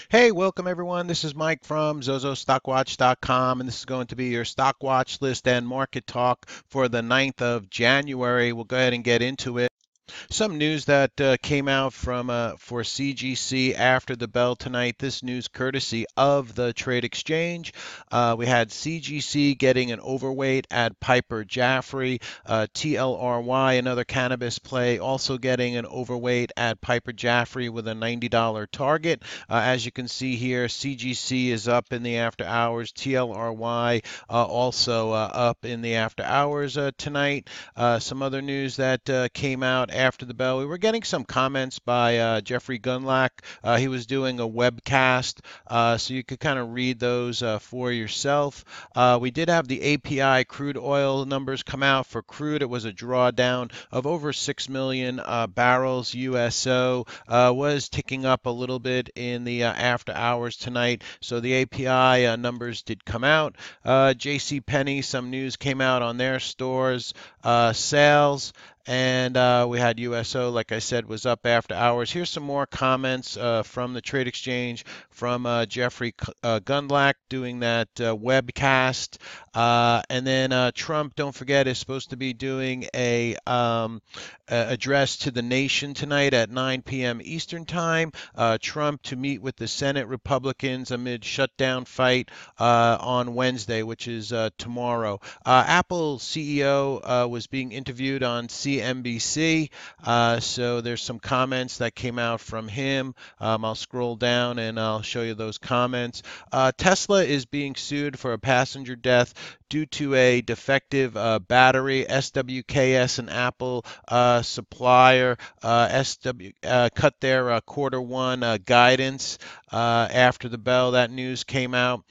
Hey, welcome everyone. This is Mike from zozostockwatch.com, and this is going to be your stock watch list and market talk for the 9th of January. We'll go ahead and get into it. Some news that came out from for CGC after the bell tonight. This news courtesy of the trade exchange. We had CGC getting an overweight at Piper Jaffray. TLRY, another cannabis play, also getting an overweight at Piper Jaffray with a $90 target. As you can see here, CGC is up in the after hours. TLRY also up in the after hours tonight. Some other news that came out after the bell. We were getting some comments by Jeffrey Gundlach. He was doing a webcast, so you could kind of read those for yourself. We did have the API crude oil numbers come out. For crude, it was a drawdown of over 6 million barrels. USO was ticking up a little bit in the after hours tonight, so the API numbers did come out. JC Penney, some news came out on their stores sales. And we had USO, like I said, was up after hours. Here's some more comments from the trade exchange from Jeffrey Gundlach doing that webcast. And then Trump, don't forget, is supposed to be doing a address to the nation tonight at 9 p.m. Eastern Time. Trump to meet with the Senate Republicans amid shutdown fight on Wednesday, which is tomorrow. Apple CEO was being interviewed on CNBC, so there's some comments that came out from him. I'll scroll down and I'll show you those comments. Tesla is being sued for a passenger death due to a defective battery. SWKS, an Apple supplier, cut their quarter one guidance after the bell. That news came out.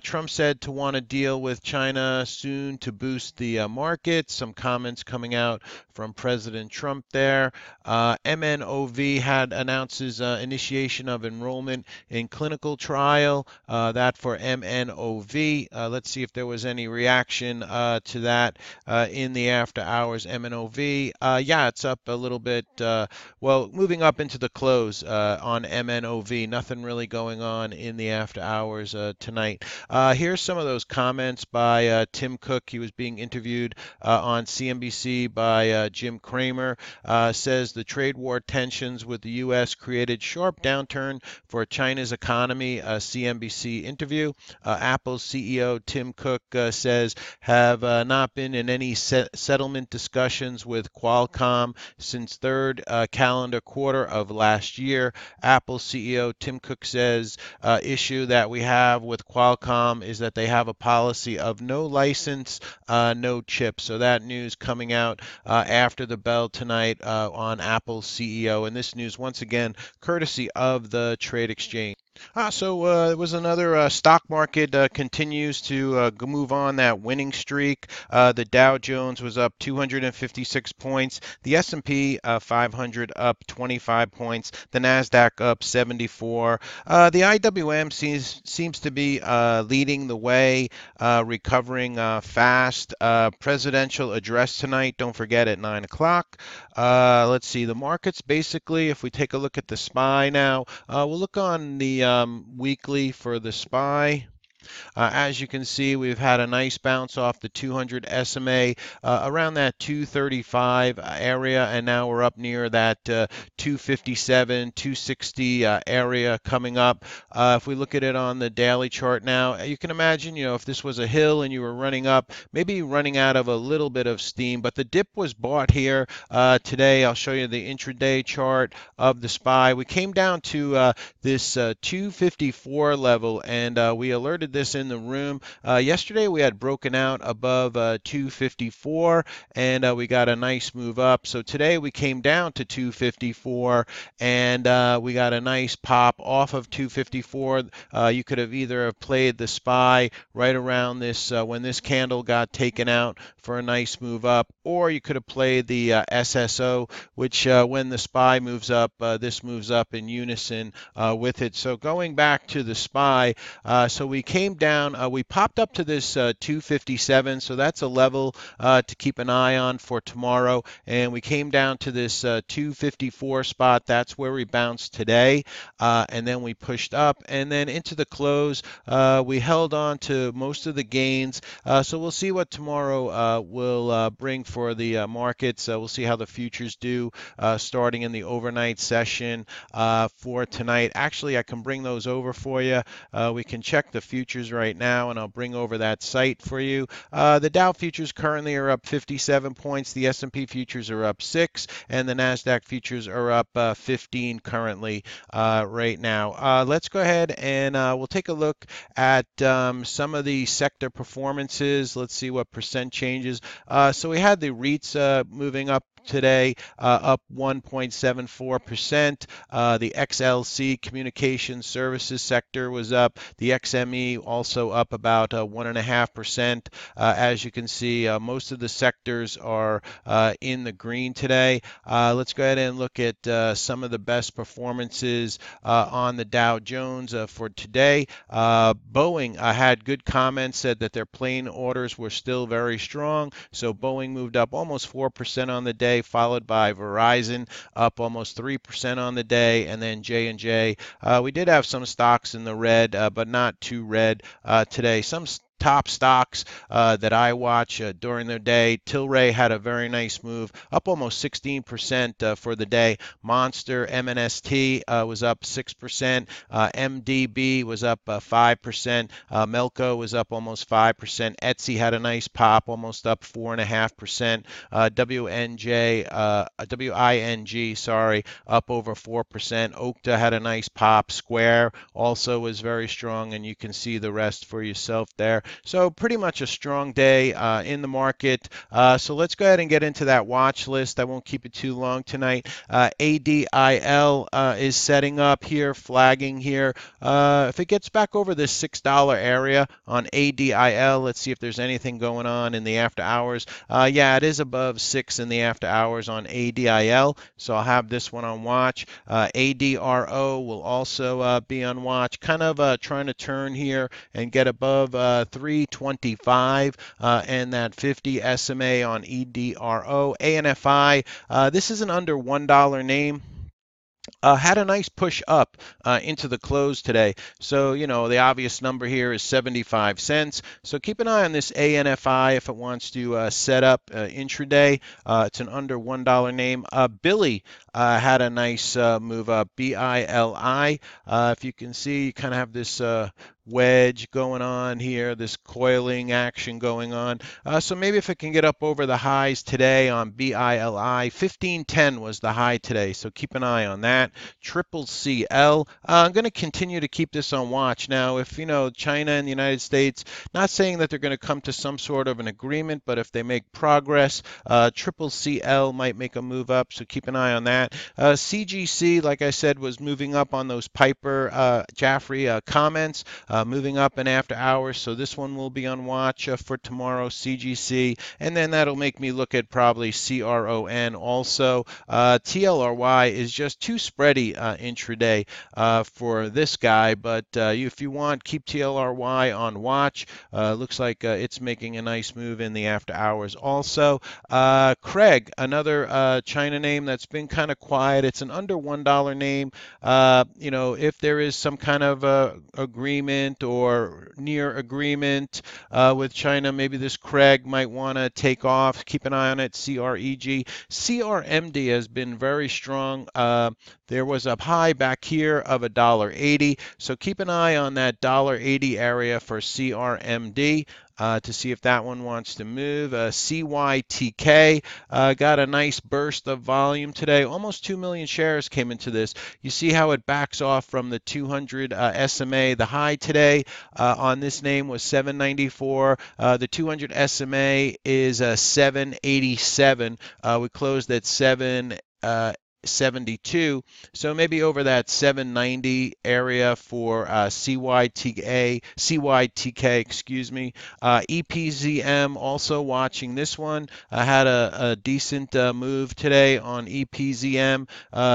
Trump said to want to deal with China soon to boost the market. Some comments coming out from President Trump there. MNOV had announces initiation of enrollment in clinical trial. That for MNOV. Let's see if there was any reaction to that in the after hours. MNOV. Yeah, it's up a little bit. Well, moving up into the close on MNOV. Nothing really going on in the after hours tonight. Here's some of those comments by Tim Cook. He was being interviewed on CNBC by Jim Cramer. Says the trade war tensions with the U.S. created sharp downturn for China's economy. CNBC interview. Apple's CEO Tim Cook says have not been in any settlement discussions with Qualcomm since third calendar quarter of last year. Apple CEO Tim Cook says issue that we have with Qualcomm is that they have a policy of no license, no chip. So that news coming out after the bell tonight on Apple's CEO. And this news, once again, courtesy of the trade exchange. So it was another stock market continues to move on that winning streak. The Dow Jones was up 256 points. The S&P 500 up 25 points. The Nasdaq up 74. The IWM seems to be leading the way, recovering fast. Presidential address tonight. Don't forget at 9 o'clock. Let's see. The markets basically, if we take a look at the SPY now, we'll look on the weekly for the SPY. As you can see, we've had a nice bounce off the 200 SMA around that 235 area, and now we're up near that 257, 260 area coming up. If we look at it on the daily chart now, you can imagine, if this was a hill and you were running up, maybe running out of a little bit of steam, but the dip was bought here today. I'll show you the intraday chart of the SPY. We came down to this 254 level, and we alerted this in the room. Yesterday we had broken out above 254, and we got a nice move up. So today we came down to 254, and we got a nice pop off of 254. You could have either have played the SPY right around this when this candle got taken out for a nice move up, or you could have played the SSO, which when the SPY moves up, this moves up in unison with it. So going back to the SPY, so we came came down. We popped up to this 257, so that's a level to keep an eye on for tomorrow. And we came down to this 254 spot. That's where we bounced today. And then we pushed up, and then into the close, we held on to most of the gains. So we'll see what tomorrow will bring for the markets. We'll see how the futures do starting in the overnight session for tonight. Actually, I can bring those over for you. We can check the futures right now, and I'll bring over that site for you. The Dow futures currently are up 57 points. The S&P futures are up 6, and the NASDAQ futures are up 15 currently right now. Let's go ahead and we'll take a look at some of the sector performances. Let's see what percent changes. So we had the REITs moving up today, up 1.74%. The XLC communication services sector was up. The XME also up about 1.5%. As you can see, most of the sectors are in the green today. Let's go ahead and look at some of the best performances on the Dow Jones for today. Boeing had good comments, said that their plane orders were still very strong. So Boeing moved up almost 4% on the day, followed by Verizon up almost 3% on the day, and then J&J. We did have some stocks in the red, but not too red today. Some top stocks that I watch during the day. Tilray had a very nice move, up almost 16% for the day. Monster MNST was up 6%. MDB was up 5%. Melco was up almost 5%. Etsy had a nice pop, almost up 4.5%. WING, sorry, up over 4%. Okta had a nice pop. Square also was very strong, and you can see the rest for yourself there. So pretty much a strong day in the market. So let's go ahead and get into that watch list. I won't keep it too long tonight. ADIL is setting up here, flagging here. If it gets back over this $6 area on ADIL, let's see if there's anything going on in the after hours. Yeah, it is above 6 in the after hours on ADIL, so I'll have this one on watch. ADRO will also be on watch, kind of trying to turn here and get above 325 and that 50 SMA on EDRO. ANFI, this is an under $1 name. Had a nice push up into the close today. So, you know, the obvious number here is 75 cents. So keep an eye on this ANFI if it wants to set up intraday. It's an under $1 name. Billy had a nice move up, BILI. If you can see, you kind of have this wedge going on here, this coiling action going on. So maybe if it can get up over the highs today on BILI, 1510 was the high today, so keep an eye on that. Triple CL, I'm going to continue to keep this on watch. Now, if, you know, China and the United States, not saying that they're going to come to some sort of an agreement, but if they make progress, Triple CL might make a move up, so keep an eye on that. CGC, like I said, was moving up on those Piper Jaffrey comments. Moving up in after hours, so this one will be on watch for tomorrow, CGC, and then that'll make me look at probably CRON also. TLRY is just too spready intraday for this guy, but if you want, keep TLRY on watch. Looks like it's making a nice move in the after hours also. Craig, another China name that's been kind of quiet. It's an under $1 name. You know, if there is some kind of agreement or near agreement with China, maybe this Craig might want to take off. Keep an eye on it. CREG. CRMD has been very strong. There was a high back here of $1.80, so keep an eye on that $1.80 area for CRMD. To see if that one wants to move. CYTK got a nice burst of volume today. Almost 2 million shares came into this. You see how it backs off from the 200 SMA. The high today on this name was 794. The 200 SMA is 787. We closed at 7. 872. So maybe over that 790 area for CYTK, excuse me. EPZM, also watching this one. I had a decent move today on EPZM.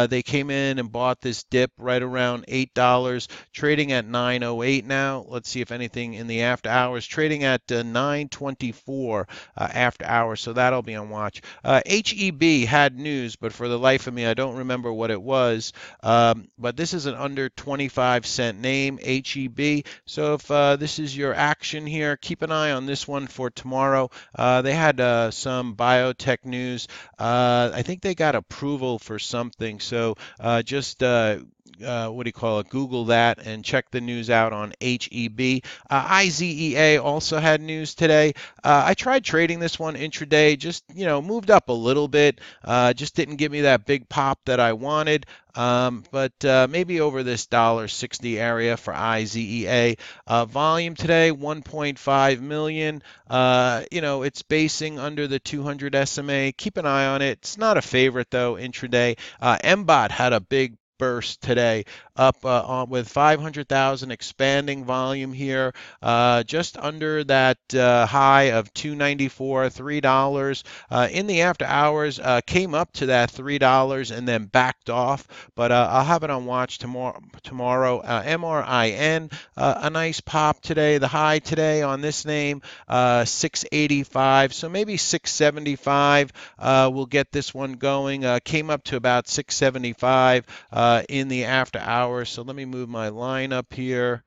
They came in and bought this dip right around $8, trading at 908 now. Let's see if anything in the after hours, trading at 924 after hours, so that'll be on watch. HEB had news, but for the life of me, I don't remember what it was. But this is an under 25-cent name, HEB. So if this is your action here, keep an eye on this one for tomorrow. They had some biotech news. I think they got approval for something. So just what do you call it? Google that and check the news out on HEB. IZEA also had news today. I tried trading this one intraday, just moved up a little bit. Just didn't give me that big pop that I wanted. But maybe over this $1.60 area for IZEA. Volume today 1.5 million. It's basing under the 200 SMA. Keep an eye on it. It's not a favorite though intraday. MBOT had a big burst today, up with 500,000, expanding volume here, just under that high of 294, $3. In the after hours, came up to that $3 and then backed off, but I'll have it on watch tomorrow. MRIN, a nice pop today. The high today on this name, 685, so maybe 675 will get this one going. Came up to about 675 in the after hours. So let me move my line up here.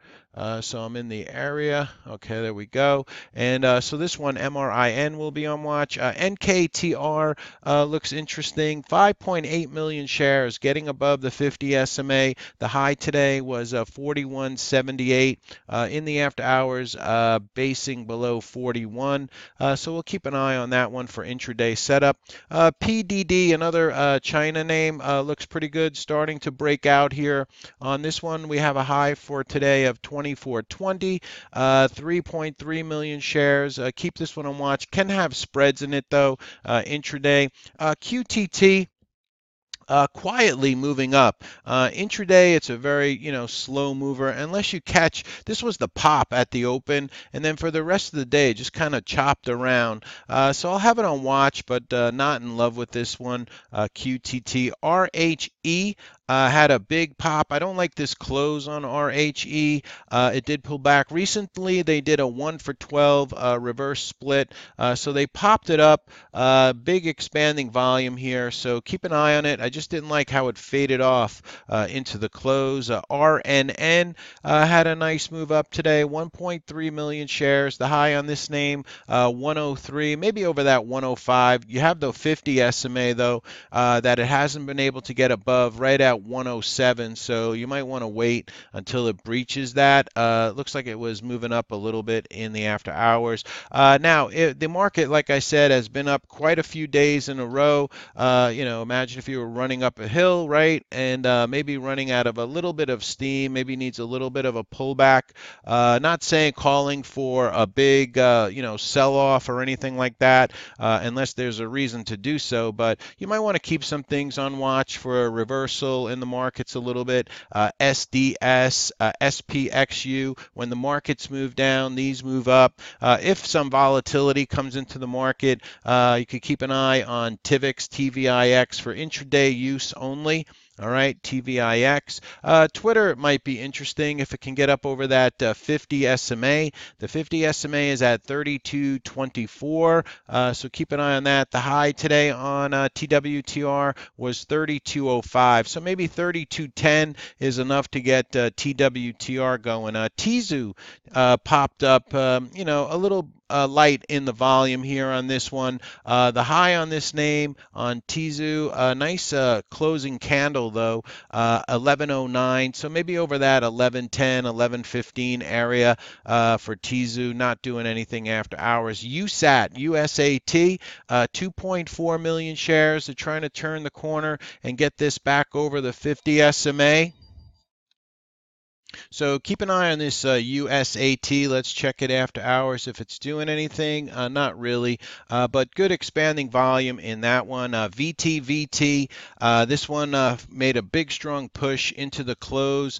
So I'm in the area. Okay, there we go. And so this one, MRIN, will be on watch. NKTR looks interesting. 5.8 million shares, getting above the 50 SMA. The high today was 41.78. In the after hours, basing below 41. So we'll keep an eye on that one for intraday setup. PDD, another China name, looks pretty good, starting to break out here. On this one, we have a high for today of 24.20, 3.3 million shares. Keep this one on watch. Can have spreads in it though, intraday. QTT. Quietly moving up. Intraday, it's a very, slow mover unless you catch. This was the pop at the open, and then for the rest of the day, just kind of chopped around. So I'll have it on watch, but not in love with this one. QTT. RHE. Had a big pop. I don't like this close on RHE. It did pull back. Recently, they did a 1 for 12 reverse split. So they popped it up. Big expanding volume here. So keep an eye on it. I just didn't like how it faded off into the close. RNN had a nice move up today. 1.3 million shares. The high on this name, 103, maybe over that 105. You have the 50 SMA though, that it hasn't been able to get above, right at 107, so you might want to wait until it breaches that. Looks like it was moving up a little bit in the after hours. Now, the market, like I said, has been up quite a few days in a row. Imagine if you were running up a hill, right, and maybe running out of a little bit of steam, maybe needs a little bit of a pullback. Not saying calling for a big, sell-off or anything like that, unless there's a reason to do so, but you might want to keep some things on watch for a reversal in the markets a little bit. SDS, SPXU, when the markets move down, these move up. If some volatility comes into the market, you could keep an eye on TIVX, TVIX for intraday use only. All right, TVIX. Twitter might be interesting if it can get up over that 50 SMA. The 50 SMA is at 32.24, so keep an eye on that. The high today on TWTR was 32.05, so maybe 32.10 is enough to get TWTR going. Tizu popped up, a little light in the volume here on this one. The high on this name on Tizu, a nice closing candle though, 1109, so maybe over that 1110, 1115 area for Tizu, not doing anything after hours. USAT, USAT, 2.4 million shares. They're trying to turn the corner and get this back over the 50 SMA. So keep an eye on this USAT. Let's check it after hours if it's doing anything. Not really, but good expanding volume in that one. VTVT, this one made a big strong push into the close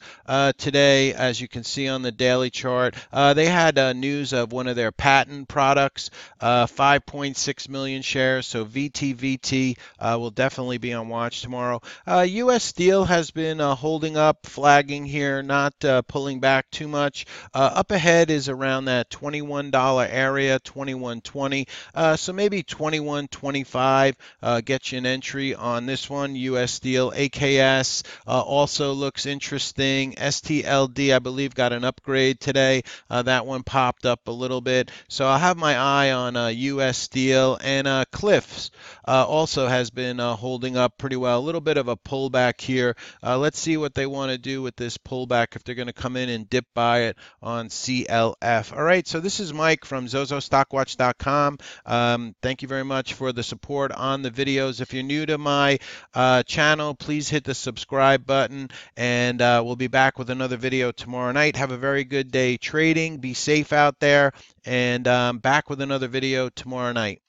today, as you can see on the daily chart. They had news of one of their patent products, 5.6 million shares. So VTVT will definitely be on watch tomorrow. U.S. Steel has been holding up, flagging here, not pulling back too much. Up ahead is around that $21 area, 21.20. So maybe 21.25. Get you an entry on this one. U.S. Steel, AKS also looks interesting. STLD, I believe, got an upgrade today. That one popped up a little bit. So I'll have my eye on U.S. Steel, and Cliffs also has been holding up pretty well. A little bit of a pullback here. Let's see what they want to do with this pullback, if they're going to come in and dip buy it on CLF. All right, so this is Mike from zozostockwatch.com. Thank you very much for the support on the videos. If you're new to my channel, please hit the subscribe button, and we'll be back with another video tomorrow night. Have a very good day trading. Be safe out there, and back with another video tomorrow night.